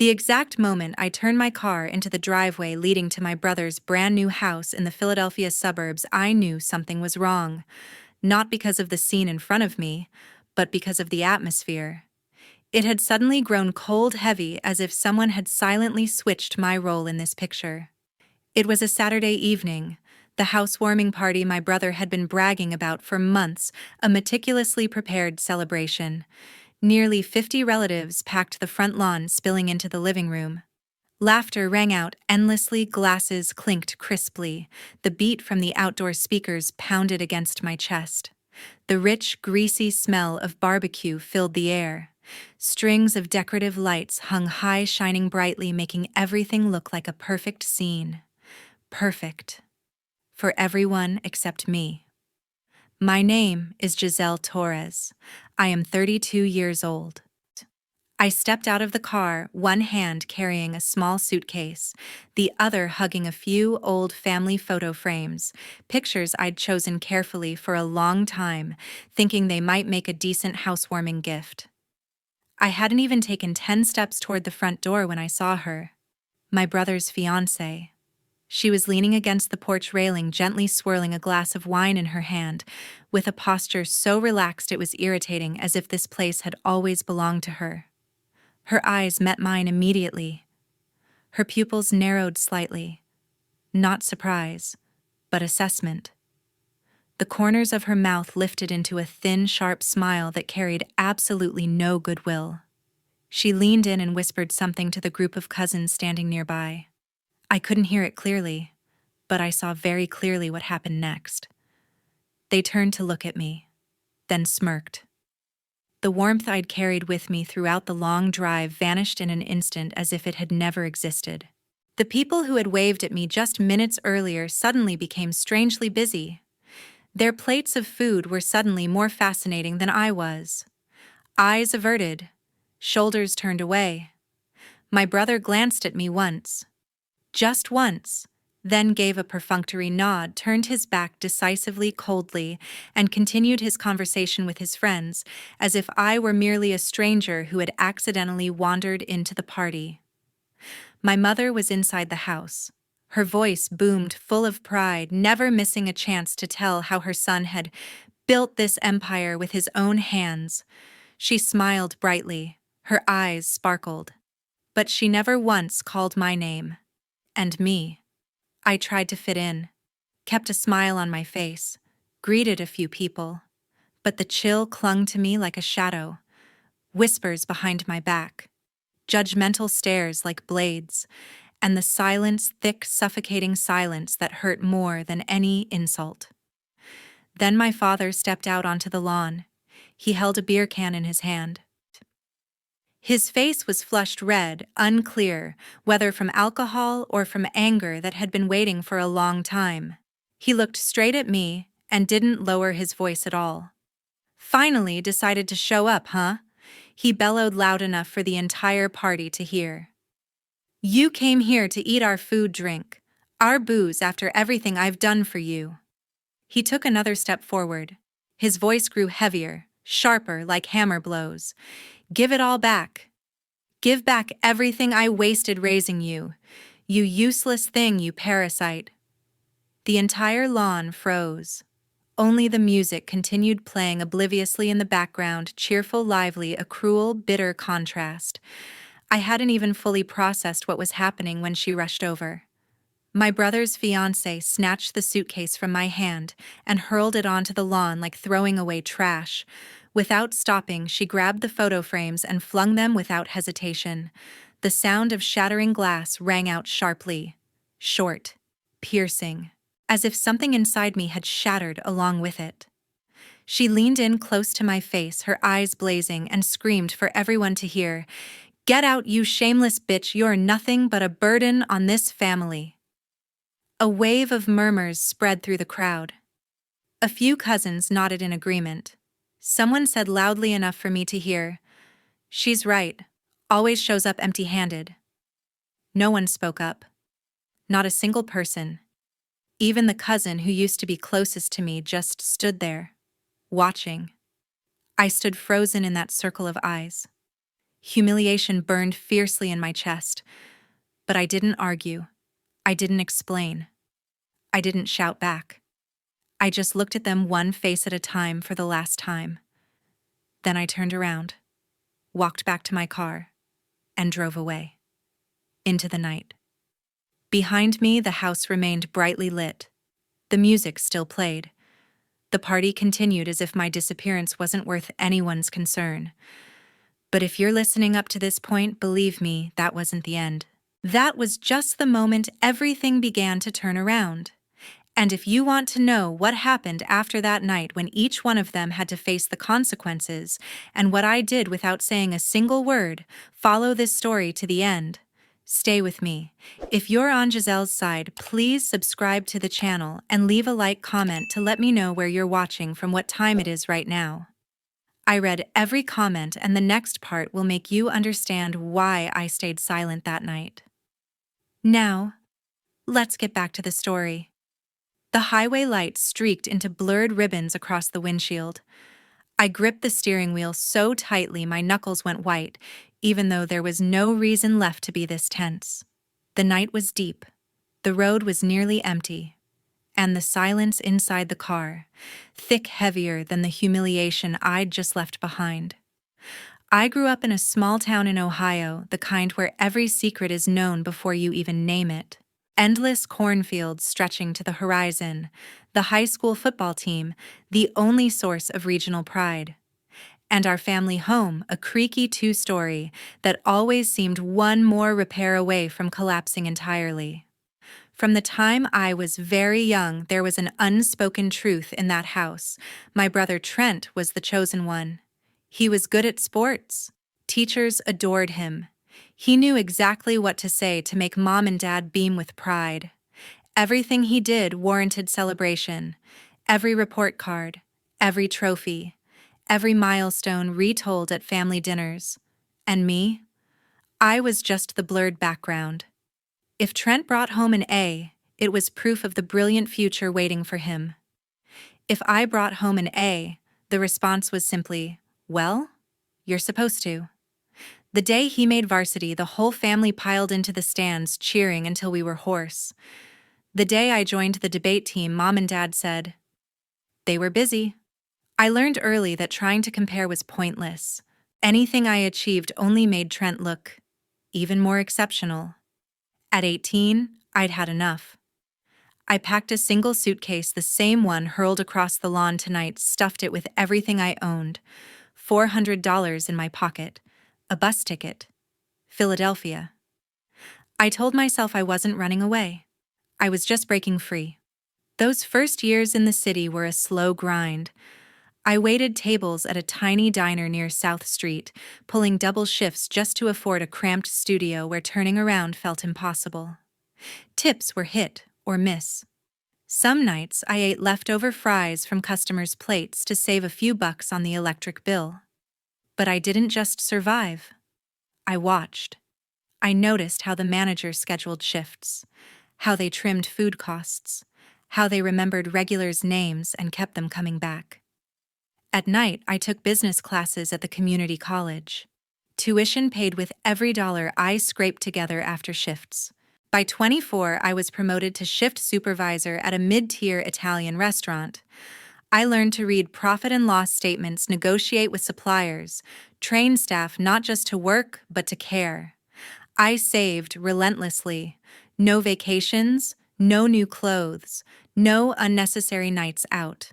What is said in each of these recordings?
The exact moment I turned my car into the driveway leading to my brother's brand new house in the Philadelphia suburbs, I knew something was wrong. Not because of the scene in front of me, but because of the atmosphere. It had suddenly grown cold heavy, as if someone had silently switched my role in this picture. It was a Saturday evening, the housewarming party my brother had been bragging about for months, a meticulously prepared celebration. Nearly 50 relatives packed the front lawn, spilling into the living room. Laughter rang out endlessly, glasses clinked crisply, the beat from the outdoor speakers pounded against my chest. The rich, greasy smell of barbecue filled the air. Strings of decorative lights hung high, shining brightly, making everything look like a perfect scene. Perfect. For everyone except me. My name is Giselle Torres. I am 32 years old. I stepped out of the car, one hand carrying a small suitcase, the other hugging a few old family photo frames, pictures I'd chosen carefully for a long time, thinking they might make a decent housewarming gift. I hadn't even taken 10 steps toward the front door when I saw her. My brother's fiancée. She was leaning against the porch railing, gently swirling a glass of wine in her hand, with a posture so relaxed it was irritating, as if this place had always belonged to her. Her eyes met mine immediately. Her pupils narrowed slightly. Not surprise, but assessment. The corners of her mouth lifted into a thin, sharp smile that carried absolutely no goodwill. She leaned in and whispered something to the group of cousins standing nearby. I couldn't hear it clearly, but I saw very clearly what happened next. They turned to look at me, then smirked. The warmth I'd carried with me throughout the long drive vanished in an instant, as if it had never existed. The people who had waved at me just minutes earlier suddenly became strangely busy. Their plates of food were suddenly more fascinating than I was. Eyes averted, shoulders turned away. My brother glanced at me once. Just once, then gave a perfunctory nod, turned his back decisively, coldly, and continued his conversation with his friends, as if I were merely a stranger who had accidentally wandered into the party. My mother was inside the house. Her voice boomed, full of pride, never missing a chance to tell how her son had built this empire with his own hands. She smiled brightly, her eyes sparkled. But she never once called my name. And me. I tried to fit in, kept a smile on my face, greeted a few people, but the chill clung to me like a shadow, whispers behind my back, judgmental stares like blades, and the silence, thick, suffocating silence that hurt more than any insult. Then my father stepped out onto the lawn. He held a beer can in his hand. His face was flushed red, unclear, whether from alcohol or from anger that had been waiting for a long time. He looked straight at me and didn't lower his voice at all. Finally decided to show up, huh? He bellowed loud enough for the entire party to hear. You came here to eat our food, drink our booze after everything I've done for you. He took another step forward. His voice grew heavier, sharper, like hammer blows. Give it all back. Give back everything I wasted raising you. You useless thing, you parasite. The entire lawn froze. Only the music continued playing obliviously in the background, cheerful, lively, a cruel, bitter contrast. I hadn't even fully processed what was happening when she rushed over. My brother's fiancée snatched the suitcase from my hand and hurled it onto the lawn like throwing away trash. Without stopping, she grabbed the photo frames and flung them without hesitation. The sound of shattering glass rang out sharply, short, piercing, as if something inside me had shattered along with it. She leaned in close to my face, her eyes blazing, and screamed for everyone to hear, "Get out, you shameless bitch, you're nothing but a burden on this family." A wave of murmurs spread through the crowd. A few cousins nodded in agreement. Someone said loudly enough for me to hear, "She's right, always shows up empty-handed." No one spoke up. Not a single person. Even the cousin who used to be closest to me just stood there, watching. I stood frozen in that circle of eyes. Humiliation burned fiercely in my chest, but I didn't argue. I didn't explain. I didn't shout back. I just looked at them one face at a time for the last time. Then I turned around, walked back to my car, and drove away. Into the night. Behind me, the house remained brightly lit. The music still played. The party continued as if my disappearance wasn't worth anyone's concern. But if you're listening up to this point, believe me, that wasn't the end. That was just the moment everything began to turn around. And if you want to know what happened after that night when each one of them had to face the consequences, and what I did without saying a single word, follow this story to the end. Stay with me. If you're on Giselle's side, please subscribe to the channel and leave a like comment to let me know where you're watching from, what time it is right now. I read every comment, and the next part will make you understand why I stayed silent that night. Now, let's get back to the story. The highway lights streaked into blurred ribbons across the windshield. I gripped the steering wheel so tightly my knuckles went white, even though there was no reason left to be this tense. The night was deep. The road was nearly empty. And the silence inside the car, thick, heavier than the humiliation I'd just left behind. I grew up in a small town in Ohio, the kind where every secret is known before you even name it. Endless cornfields stretching to the horizon, the high school football team, the only source of regional pride. And our family home, a creaky two-story that always seemed one more repair away from collapsing entirely. From the time I was very young, there was an unspoken truth in that house. My brother Trent was the chosen one. He was good at sports. Teachers adored him. He knew exactly what to say to make Mom and Dad beam with pride. Everything he did warranted celebration. Every report card, every trophy, every milestone retold at family dinners. And me? I was just the blurred background. If Trent brought home an A, it was proof of the brilliant future waiting for him. If I brought home an A, the response was simply, "Well, you're supposed to." The day he made varsity, the whole family piled into the stands, cheering until we were hoarse. The day I joined the debate team, Mom and Dad said, "They were busy." I learned early that trying to compare was pointless. Anything I achieved only made Trent look even more exceptional. At 18, I'd had enough. I packed a single suitcase, the same one hurled across the lawn tonight, stuffed it with everything I owned. $400 in my pocket. A bus ticket. Philadelphia. I told myself I wasn't running away. I was just breaking free. Those first years in the city were a slow grind. I waited tables at a tiny diner near South Street, pulling double shifts just to afford a cramped studio where turning around felt impossible. Tips were hit or miss. Some nights I ate leftover fries from customers' plates to save a few bucks on the electric bill. But I didn't just survive. I watched. I noticed how the managers scheduled shifts, how they trimmed food costs, how they remembered regulars' names and kept them coming back. At night, I took business classes at the community college. Tuition paid with every dollar I scraped together after shifts. By 24, I was promoted to shift supervisor at a mid-tier Italian restaurant. I learned to read profit and loss statements, negotiate with suppliers, train staff not just to work, but to care. I saved relentlessly. No vacations, no new clothes, no unnecessary nights out.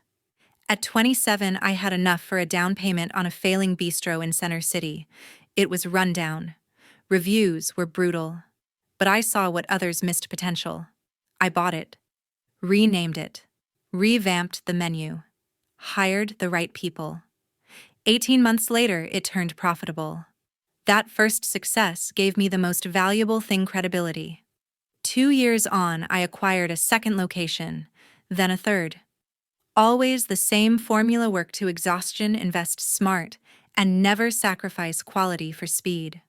At 27, I had enough for a down payment on a failing bistro in Center City. It was rundown. Reviews were brutal. But I saw what others missed potential. I bought it, renamed it, revamped the menu, hired the right people. 18 months later, it turned profitable. That first success gave me the most valuable thing: credibility. 2 years on, I acquired a second location, then a third. Always the same formula: work to exhaustion, invest smart, and never sacrifice quality for speed.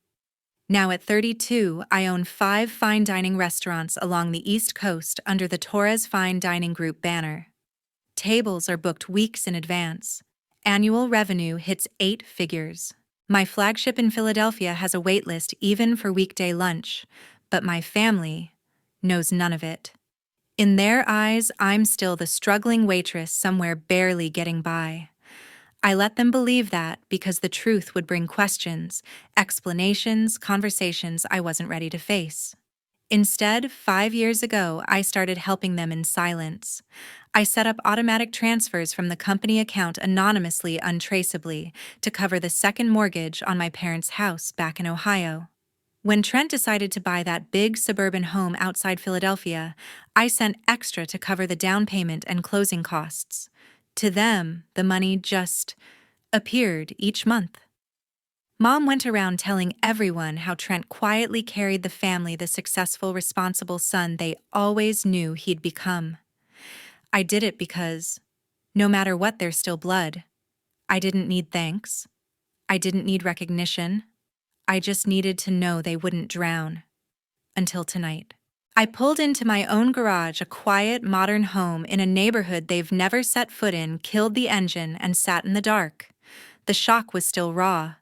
Now at 32, I own 5 fine dining restaurants along the East Coast under the Torres Fine Dining Group banner. Tables are booked weeks in advance. Annual revenue hits 8 figures. My flagship in Philadelphia has a wait list even for weekday lunch, but my family knows none of it. In their eyes, I'm still the struggling waitress somewhere barely getting by. I let them believe that because the truth would bring questions, explanations, conversations I wasn't ready to face. Instead, 5 years ago, I started helping them in silence. I set up automatic transfers from the company account anonymously, untraceably, to cover the second mortgage on my parents' house back in Ohio. When Trent decided to buy that big suburban home outside Philadelphia, I sent extra to cover the down payment and closing costs. To them, the money just appeared each month. Mom went around telling everyone how Trent quietly carried the family the successful, responsible son they always knew he'd become. I did it because, no matter what, they're still blood. I didn't need thanks. I didn't need recognition. I just needed to know they wouldn't drown. Until tonight. I pulled into my own garage, a quiet, modern home in a neighborhood they've never set foot in, killed the engine, and sat in the dark. The shock was still raw.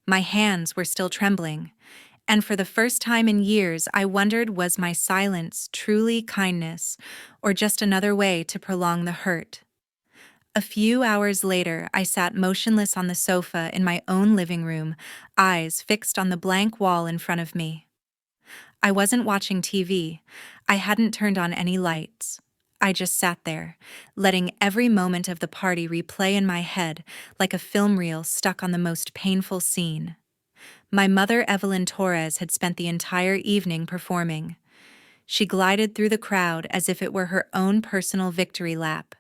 My hands were still trembling. And for the first time in years, I wondered, was my silence truly kindness, or just another way to prolong the hurt? A few hours later, I sat motionless on the sofa in my own living room, eyes fixed on the blank wall in front of me. I wasn't watching TV. I hadn't turned on any lights. I just sat there, letting every moment of the party replay in my head like a film reel stuck on the most painful scene. My mother, Evelyn Torres, had spent the entire evening performing. She glided through the crowd as if it were her own personal victory lap.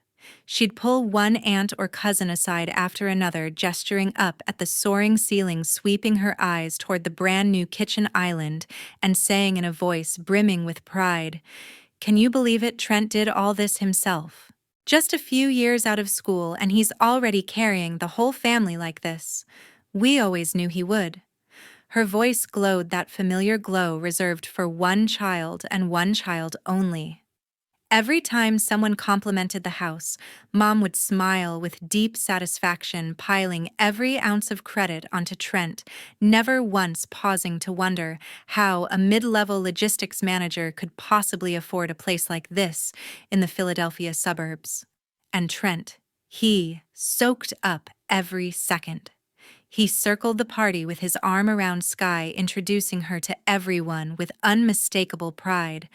She'd pull one aunt or cousin aside after another, gesturing up at the soaring ceiling, sweeping her eyes toward the brand new kitchen island, and saying in a voice brimming with pride, "Can you believe it? Trent did all this himself. Just a few years out of school, and he's already carrying the whole family like this. We always knew he would." Her voice glowed, that familiar glow reserved for one child and one child only. Every time someone complimented the house, Mom would smile with deep satisfaction, piling every ounce of credit onto Trent, never once pausing to wonder how a mid-level logistics manager could possibly afford a place like this in the Philadelphia suburbs. And Trent, he soaked up every second. He circled the party with his arm around Sky, introducing her to everyone with unmistakable pride.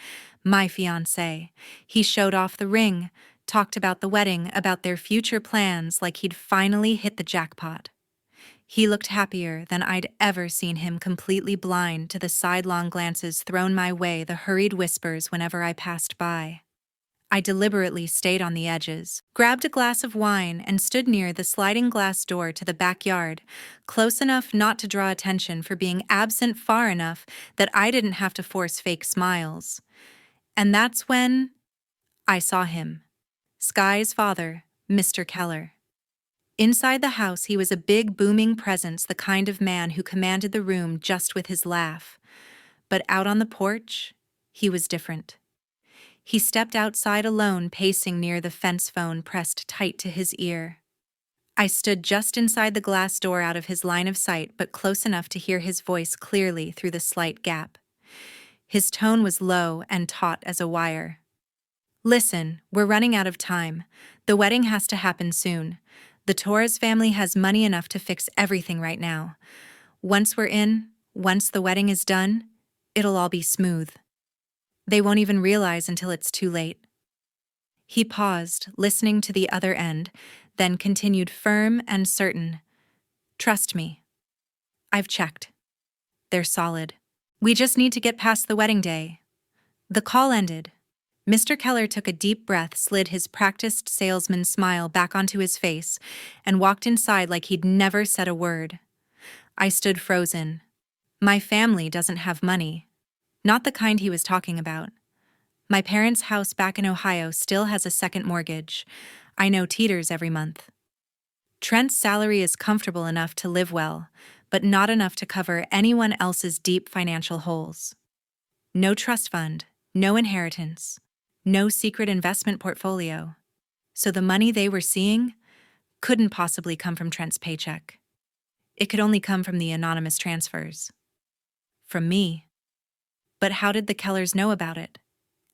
My fiancée. He showed off the ring, talked about the wedding, about their future plans like he'd finally hit the jackpot. He looked happier than I'd ever seen him, completely blind to the sidelong glances thrown my way, the hurried whispers whenever I passed by. I deliberately stayed on the edges, grabbed a glass of wine, and stood near the sliding glass door to the backyard, close enough not to draw attention for being absent, far enough that I didn't have to force fake smiles. And that's when I saw him. Sky's father, Mr. Keller. Inside the house, he was a big, booming presence, the kind of man who commanded the room just with his laugh. But out on the porch, he was different. He stepped outside alone, pacing near the fence, phone pressed tight to his ear. I stood just inside the glass door, out of his line of sight, but close enough to hear his voice clearly through the slight gap. His tone was low and taut as a wire. "Listen, we're running out of time. The wedding has to happen soon. The Torres family has money enough to fix everything right now. Once we're in, once the wedding is done, it'll all be smooth. They won't even realize until it's too late." He paused, listening to the other end, then continued, firm and certain. "Trust me. I've checked. They're solid. We just need to get past the wedding day." The call ended. Mr. Keller took a deep breath, slid his practiced salesman smile back onto his face, and walked inside like he'd never said a word. I stood frozen. My family doesn't have money. Not the kind he was talking about. My parents' house back in Ohio still has a second mortgage. I know teeters every month. Trent's salary is comfortable enough to live well, but not enough to cover anyone else's deep financial holes. No trust fund, no inheritance, no secret investment portfolio. So the money they were seeing couldn't possibly come from Trent's paycheck. It could only come from the anonymous transfers. From me. But how did the Kellers know about it?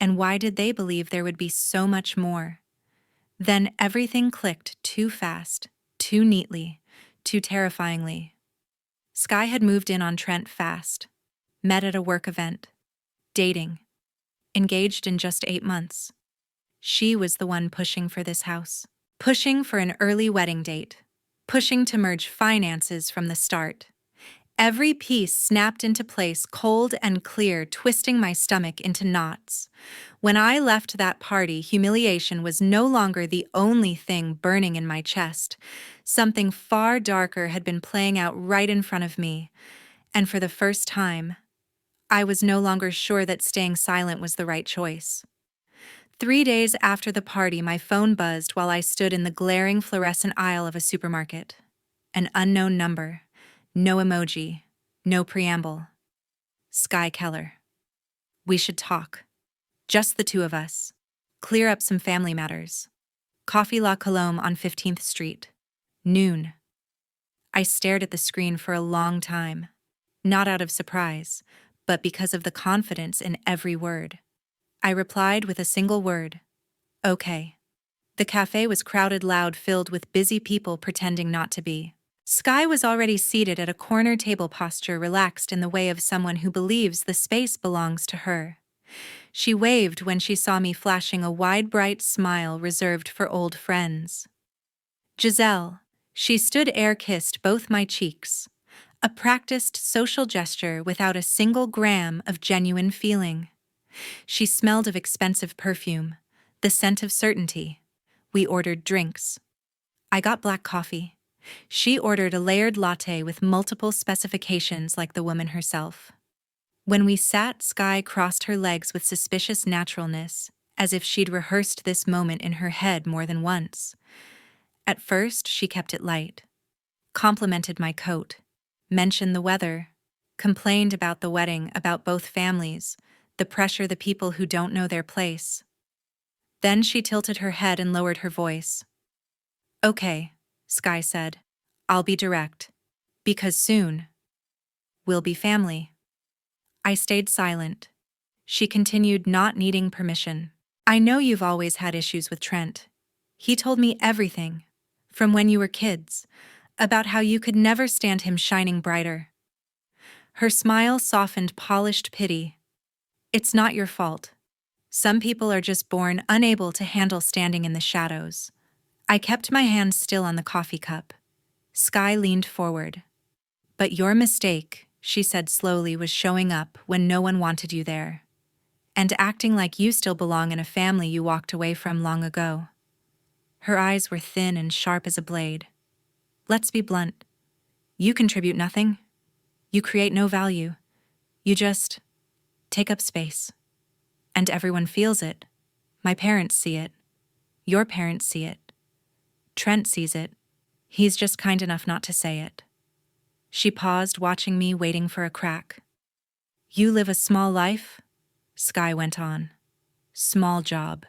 And why did they believe there would be so much more? Then everything clicked too fast, too neatly, too terrifyingly. Sky had moved in on Trent fast, met at a work event, dating, engaged in just 8 months. She was the one pushing for this house, pushing for an early wedding date, pushing to merge finances from the start. Every piece snapped into place cold and clear, twisting my stomach into knots. When I left that party, humiliation was no longer the only thing burning in my chest. Something far darker had been playing out right in front of me, and for the first time, I was no longer sure that staying silent was the right choice. 3 days after the party, my phone buzzed while I stood in the glaring fluorescent aisle of a supermarket. An unknown number. No emoji. No preamble. Sky Keller. We should talk. Just the two of us. Clear up some family matters. Coffee La Colombe on 15th Street. Noon. I stared at the screen for a long time. Not out of surprise, but because of the confidence in every word. I replied with a single word. Okay. The cafe was crowded, loud, filled with busy people pretending not to be. Sky was already seated at a corner table, posture relaxed in the way of someone who believes the space belongs to her. She waved when she saw me, flashing a wide, bright smile reserved for old friends. Giselle. She stood air-kissed both my cheeks. A practiced social gesture without a single gram of genuine feeling. She smelled of expensive perfume, the scent of certainty. We ordered drinks. I got black coffee. She ordered a layered latte with multiple specifications like the woman herself. When we sat, Sky crossed her legs with suspicious naturalness, as if she'd rehearsed this moment in her head more than once. At first, she kept it light. Complimented my coat, mentioned the weather, complained about the wedding, about both families, the pressure, the people who don't know their place. Then she tilted her head and lowered her voice. Okay, Sky said. I'll be direct. Because soon, we'll be family. I stayed silent. She continued, not needing permission. I know you've always had issues with Trent. He told me everything, from when you were kids, about how you could never stand him shining brighter. Her smile softened polished pity. It's not your fault. Some people are just born unable to handle standing in the shadows. I kept my hand still on the coffee cup. Sky leaned forward. But your mistake, she said slowly, was showing up when no one wanted you there. And acting like you still belong in a family you walked away from long ago. Her eyes were thin and sharp as a blade. Let's be blunt. You contribute nothing. You create no value. You just take up space. And everyone feels it. My parents see it. Your parents see it. Trent sees it. He's just kind enough not to say it. She paused, watching me, waiting for a crack. You live a small life? Sky went on. Small job.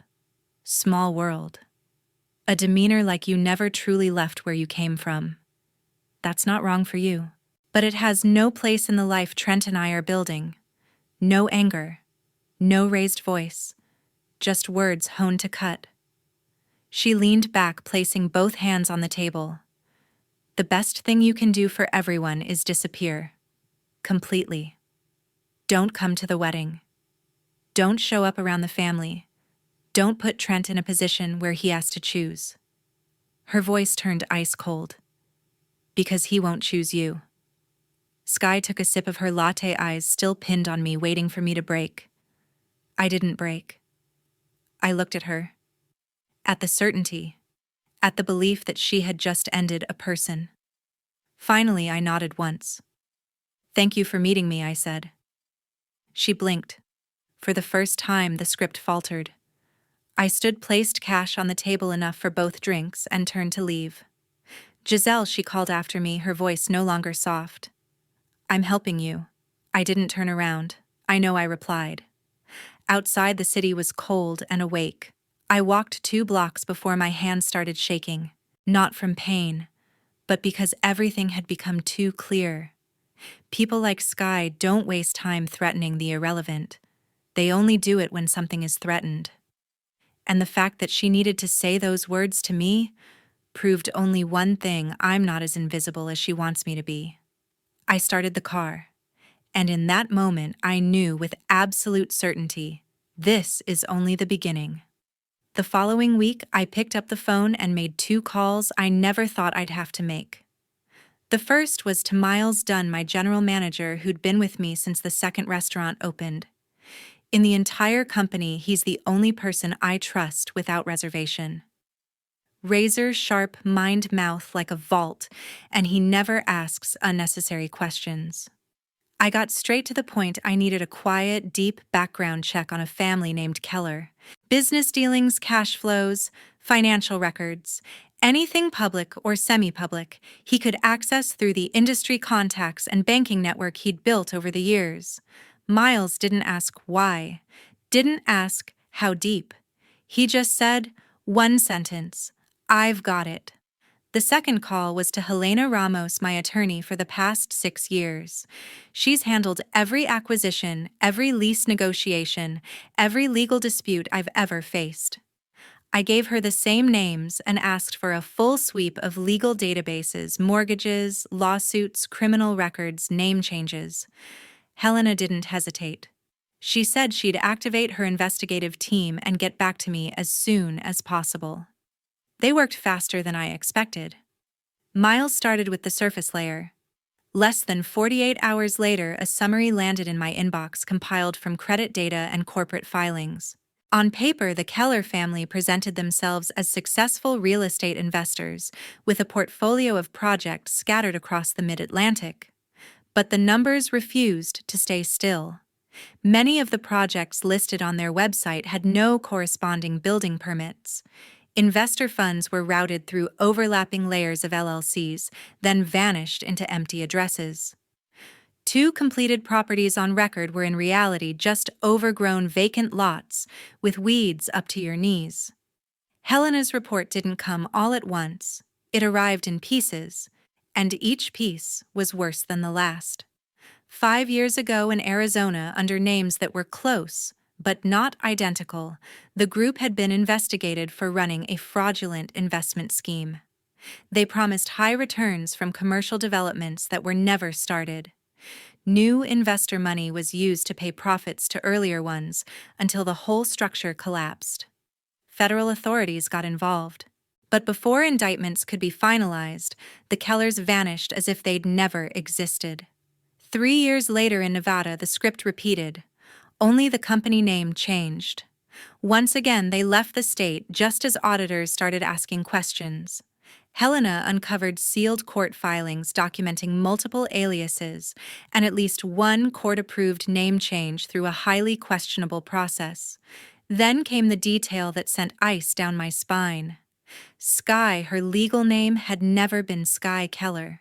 Small world. A demeanor like you never truly left where you came from. That's not wrong for you. But it has no place in the life Trent and I are building. No anger. No raised voice. Just words honed to cut. She leaned back, placing both hands on the table. The best thing you can do for everyone is disappear. Completely. Don't come to the wedding. Don't show up around the family. Don't put Trent in a position where he has to choose. Her voice turned ice cold. Because he won't choose you. Sky took a sip of her latte, eyes still pinned on me, waiting for me to break. I didn't break. I looked at her. At the certainty. At the belief that she had just ended a person. Finally, I nodded once. Thank you for meeting me, I said. She blinked. For the first time, the script faltered. I stood, placed cash on the table enough for both drinks, and turned to leave. Giselle, she called after me, her voice no longer soft. I'm helping you. I didn't turn around. I know, I replied. Outside, the city was cold and awake. I walked 2 blocks before my hands started shaking. Not from pain, but because everything had become too clear. People like Sky don't waste time threatening the irrelevant. They only do it when something is threatened. And the fact that she needed to say those words to me proved only one thing: I'm not as invisible as she wants me to be. I started the car, and in that moment I knew with absolute certainty, this is only the beginning. The following week, I picked up the phone and made 2 calls I never thought I'd have to make. The first was to Miles Dunn, my general manager who'd been with me since the second restaurant opened. In the entire company, he's the only person I trust without reservation. Razor-sharp mind-mouth like a vault, and he never asks unnecessary questions. I got straight to the point. I needed a quiet, deep background check on a family named Keller. Business dealings, cash flows, financial records, anything public or semi-public, he could access through the industry contacts and banking network he'd built over the years. Miles didn't ask why, didn't ask how deep. He just said, one sentence, "I've got it." The second call was to Helena Ramos, my attorney for the past 6 years. She's handled every acquisition, every lease negotiation, every legal dispute I've ever faced. I gave her the same names and asked for a full sweep of legal databases, mortgages, lawsuits, criminal records, name changes. Helena didn't hesitate. She said she'd activate her investigative team and get back to me as soon as possible. They worked faster than I expected. Miles started with the surface layer. Less than 48 hours later, a summary landed in my inbox compiled from credit data and corporate filings. On paper, the Keller family presented themselves as successful real estate investors, with a portfolio of projects scattered across the mid-Atlantic. But the numbers refused to stay still. Many of the projects listed on their website had no corresponding building permits. Investor funds were routed through overlapping layers of LLCs, then vanished into empty addresses. 2 completed properties on record were in reality just overgrown vacant lots with weeds up to your knees. Helena's report didn't come all at once. It arrived in pieces, and each piece was worse than the last. 5 years ago in Arizona, under names that were close, but not identical, the group had been investigated for running a fraudulent investment scheme. They promised high returns from commercial developments that were never started. New investor money was used to pay profits to earlier ones until the whole structure collapsed. Federal authorities got involved. But before indictments could be finalized, the Kellers vanished as if they'd never existed. 3 years later in Nevada, the script repeated. Only the company name changed. Once again, they left the state just as auditors started asking questions. Helena uncovered sealed court filings documenting multiple aliases and at least one court-approved name change through a highly questionable process. Then came the detail that sent ice down my spine. Sky, her legal name, had never been Sky Keller.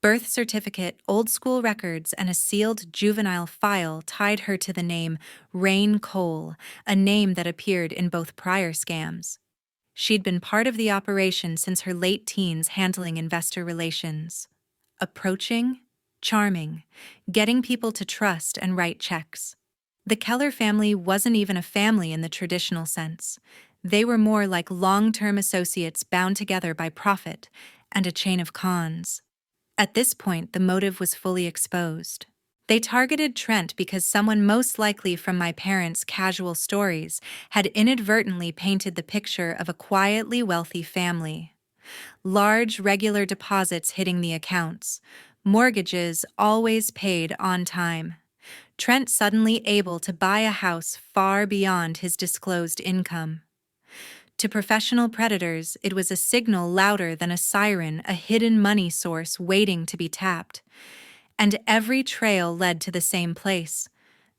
Birth certificate, old school records, and a sealed juvenile file tied her to the name Rain Cole, a name that appeared in both prior scams. She'd been part of the operation since her late teens, handling investor relations. Approaching, charming, getting people to trust and write checks. The Keller family wasn't even a family in the traditional sense. They were more like long-term associates bound together by profit and a chain of cons. At this point, the motive was fully exposed. They targeted Trent because someone most likely from my parents' casual stories had inadvertently painted the picture of a quietly wealthy family. Large, regular deposits hitting the accounts. Mortgages always paid on time. Trent suddenly able to buy a house far beyond his disclosed income. To professional predators, it was a signal louder than a siren, a hidden money source waiting to be tapped. And every trail led to the same place,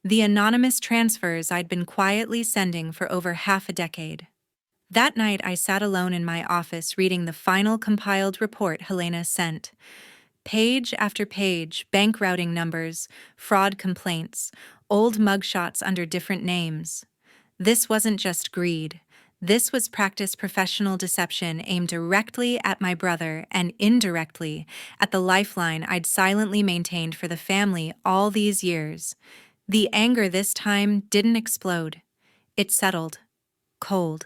the anonymous transfers I'd been quietly sending for over half a decade. That night, I sat alone in my office reading the final compiled report Helena sent. Page after page, bank routing numbers, fraud complaints, old mugshots under different names. This wasn't just greed. This was practiced professional deception aimed directly at my brother and indirectly at the lifeline I'd silently maintained for the family all these years. The anger this time didn't explode. It settled. Cold.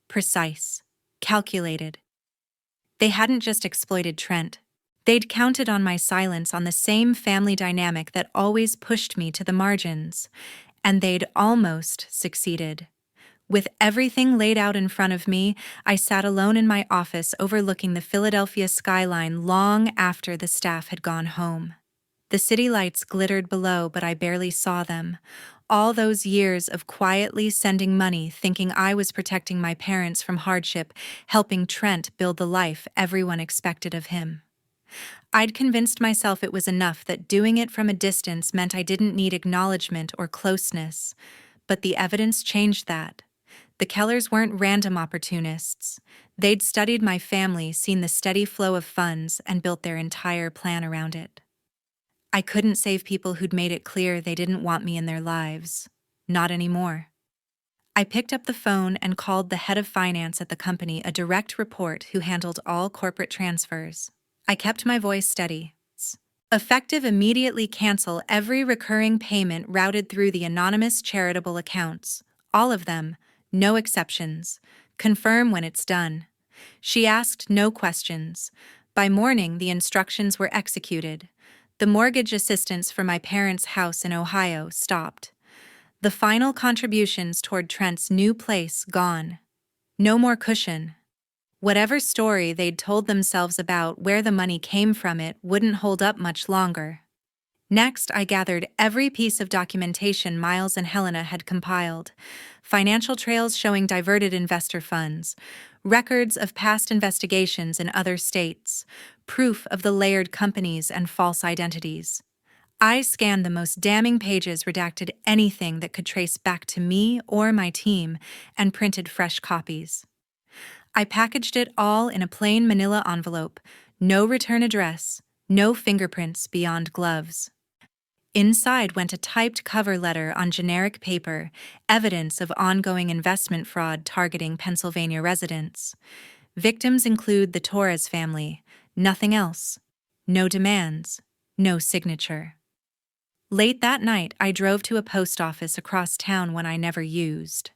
Precise. Calculated. They hadn't just exploited Trent. They'd counted on my silence on the same family dynamic that always pushed me to the margins. And they'd almost succeeded. With everything laid out in front of me, I sat alone in my office overlooking the Philadelphia skyline long after the staff had gone home. The city lights glittered below, but I barely saw them. All those years of quietly sending money, thinking I was protecting my parents from hardship, helping Trent build the life everyone expected of him. I'd convinced myself it was enough, that doing it from a distance meant I didn't need acknowledgement or closeness. But the evidence changed that. The Kellers weren't random opportunists. They'd studied my family, seen the steady flow of funds, and built their entire plan around it. I couldn't save people who'd made it clear they didn't want me in their lives. Not anymore. I picked up the phone and called the head of finance at the company, a direct report who handled all corporate transfers. I kept my voice steady. Effective, immediately cancel every recurring payment routed through the anonymous charitable accounts. All of them. No exceptions. Confirm when it's done. She asked no questions. By morning, the instructions were executed. The mortgage assistance for my parents' house in Ohio stopped. The final contributions toward Trent's new place gone. No more cushion. Whatever story they'd told themselves about where the money came from, it wouldn't hold up much longer. Next, I gathered every piece of documentation Miles and Helena had compiled. Financial trails showing diverted investor funds, records of past investigations in other states, proof of the layered companies and false identities. I scanned the most damning pages, redacted anything that could trace back to me or my team, and printed fresh copies. I packaged it all in a plain manila envelope, no return address, no fingerprints beyond gloves. Inside went a typed cover letter on generic paper, evidence of ongoing investment fraud targeting Pennsylvania residents. Victims include the Torres family, nothing else. No demands, no signature. Late that night, I drove to a post office across town one I never used.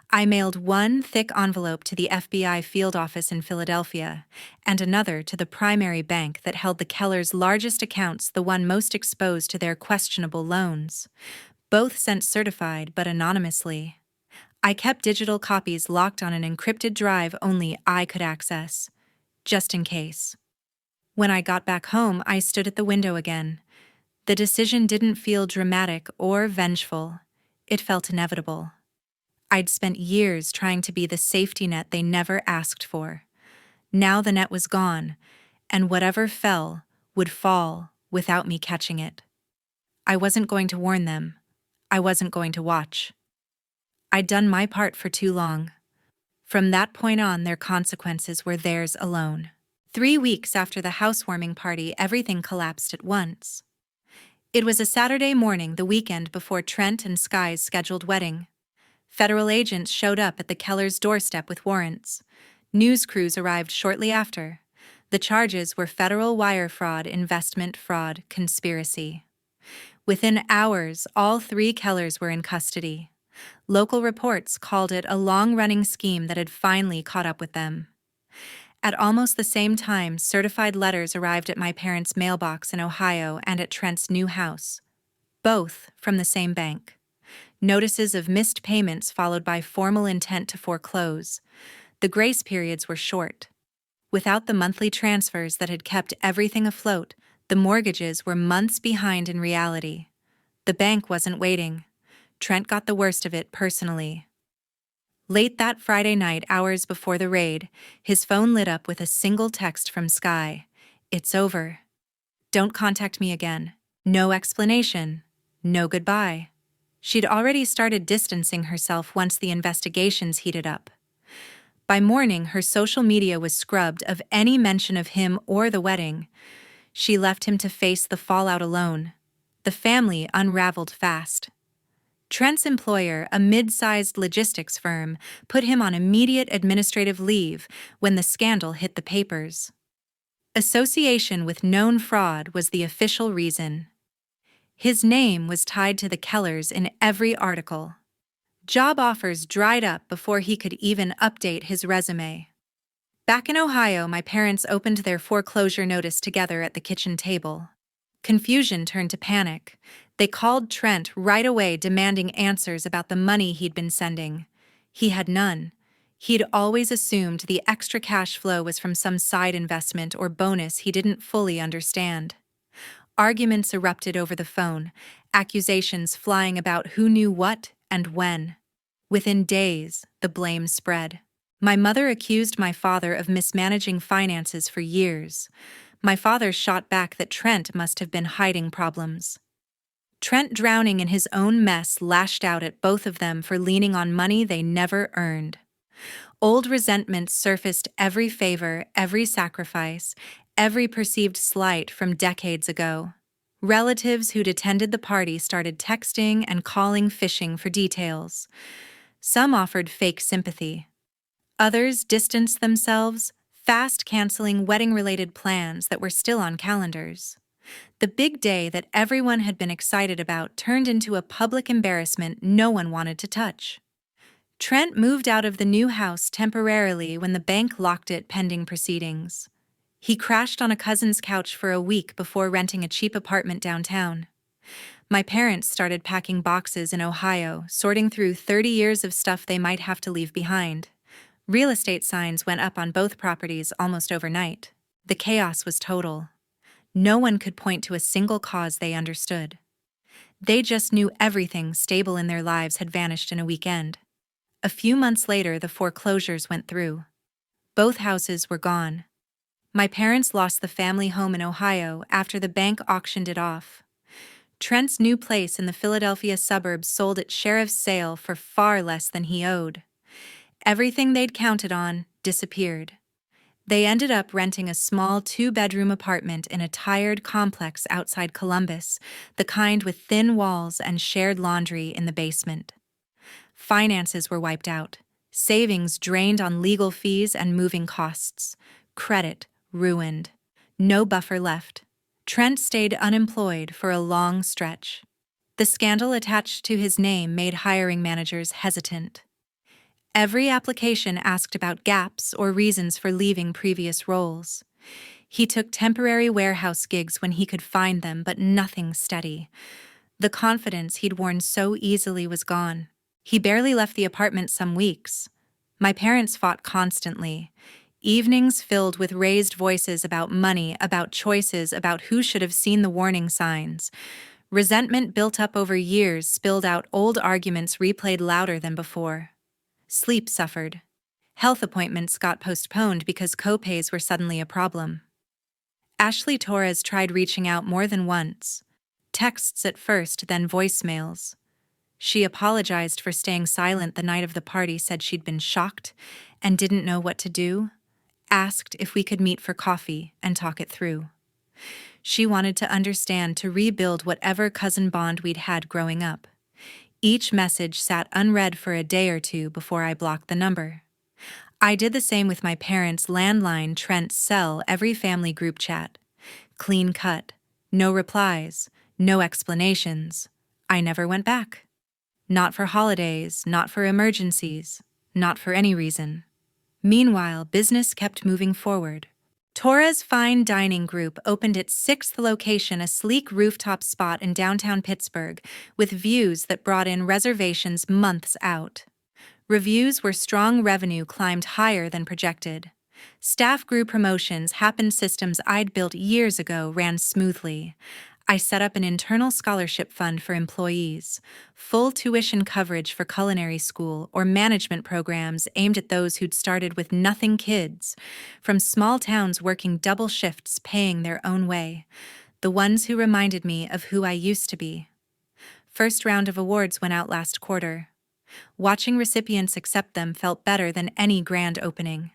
I mailed one thick envelope to the FBI field office in Philadelphia, and another to the primary bank that held the Kellers' largest accounts, the one most exposed to their questionable loans. Both sent certified but anonymously. I kept digital copies locked on an encrypted drive only I could access, just in case. When I got back home, I stood at the window again. The decision didn't feel dramatic or vengeful. It felt inevitable. I'd spent years trying to be the safety net they never asked for. Now the net was gone, and whatever fell would fall without me catching it. I wasn't going to warn them. I wasn't going to watch. I'd done my part for too long. From that point on, their consequences were theirs alone. 3 weeks after the housewarming party, everything collapsed at once. It was a Saturday morning, the weekend before Trent and Sky's scheduled wedding. Federal agents showed up at the Kellers' doorstep with warrants. News crews arrived shortly after. The charges were federal wire fraud, investment fraud, conspiracy. Within hours, all 3 Kellers were in custody. Local reports called it a long-running scheme that had finally caught up with them. At almost the same time, certified letters arrived at my parents' mailbox in Ohio and at Trent's new house, both from the same bank. Notices of missed payments followed by formal intent to foreclose. The grace periods were short. Without the monthly transfers that had kept everything afloat, the mortgages were months behind in reality. The bank wasn't waiting. Trent got the worst of it personally. Late that Friday night, hours before the raid, his phone lit up with a single text from Sky. "It's over. Don't contact me again. No explanation. No goodbye." She'd already started distancing herself once the investigations heated up. By morning, her social media was scrubbed of any mention of him or the wedding. She left him to face the fallout alone. The family unraveled fast. Trent's employer, a mid-sized logistics firm, put him on immediate administrative leave when the scandal hit the papers. Association with known fraud was the official reason. His name was tied to the Kellers in every article. Job offers dried up before he could even update his resume. Back in Ohio, my parents opened their foreclosure notice together at the kitchen table. Confusion turned to panic. They called Trent right away, demanding answers about the money he'd been sending. He had none. He'd always assumed the extra cash flow was from some side investment or bonus he didn't fully understand. Arguments erupted over the phone, accusations flying about who knew what and when. Within days, the blame spread. My mother accused my father of mismanaging finances for years. My father shot back that Trent must have been hiding problems. Trent, drowning in his own mess, lashed out at both of them for leaning on money they never earned. Old resentments surfaced, every favor, every sacrifice, every perceived slight from decades ago. Relatives who'd attended the party started texting and calling, fishing for details. Some offered fake sympathy. Others distanced themselves, fast canceling wedding-related plans that were still on calendars. The big day that everyone had been excited about turned into a public embarrassment no one wanted to touch. Trent moved out of the new house temporarily when the bank locked it pending proceedings. He crashed on a cousin's couch for a week before renting a cheap apartment downtown. My parents started packing boxes in Ohio, sorting through 30 years of stuff they might have to leave behind. Real estate signs went up on both properties almost overnight. The chaos was total. No one could point to a single cause they understood. They just knew everything stable in their lives had vanished in a weekend. A few months later, the foreclosures went through. Both houses were gone. My parents lost the family home in Ohio after the bank auctioned it off. Trent's new place in the Philadelphia suburbs sold at sheriff's sale for far less than he owed. Everything they'd counted on disappeared. They ended up renting a small 2-bedroom apartment in a tired complex outside Columbus, the kind with thin walls and shared laundry in the basement. Finances were wiped out, savings drained on legal fees and moving costs, credit ruined, no buffer left. Trent stayed unemployed for a long stretch. The scandal attached to his name made hiring managers hesitant. Every application asked about gaps or reasons for leaving previous roles. He took temporary warehouse gigs when he could find them, but nothing steady. The confidence he'd worn so easily was gone. He barely left the apartment some weeks. My parents fought constantly. Evenings filled with raised voices about money, about choices, about who should have seen the warning signs. Resentment built up over years spilled out, old arguments replayed louder than before. Sleep suffered. Health appointments got postponed because co-pays were suddenly a problem. Ashley Torres tried reaching out more than once. Texts at first, then voicemails. She apologized for staying silent the night of the party, said she'd been shocked and didn't know what to do, asked if we could meet for coffee and talk it through. She wanted to understand, to rebuild whatever cousin bond we'd had growing up. Each message sat unread for a day or two before I blocked the number. I did the same with my parents' landline, Trent's cell, every family group chat. Clean cut. No replies. No explanations. I never went back. Not for holidays, not for emergencies, not for any reason. Meanwhile, business kept moving forward. Torres Fine Dining Group opened its 6th location, a sleek rooftop spot in downtown Pittsburgh, with views that brought in reservations months out. Reviews were strong, revenue climbed higher than projected. Staff grew, promotions happened, systems I'd built years ago ran smoothly. I set up an internal scholarship fund for employees, full tuition coverage for culinary school or management programs aimed at those who'd started with nothing, kids from small towns working double shifts, paying their own way, the ones who reminded me of who I used to be. First round of awards went out last quarter. Watching recipients accept them felt better than any grand opening.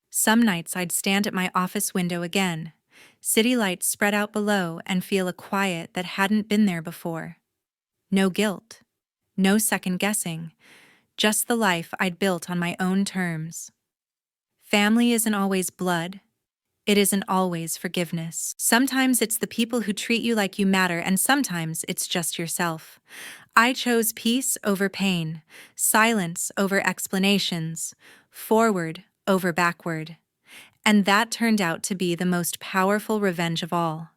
Some nights I'd stand at my office window again, city lights spread out below, and feel a quiet that hadn't been there before. No guilt. no second guessing, just the life I'd built on my own terms. Family isn't always blood. It isn't always forgiveness. Sometimes it's the people who treat you like you matter, and sometimes it's just yourself. I chose peace over pain, silence over explanations, forward over backward. And that turned out to be the most powerful revenge of all.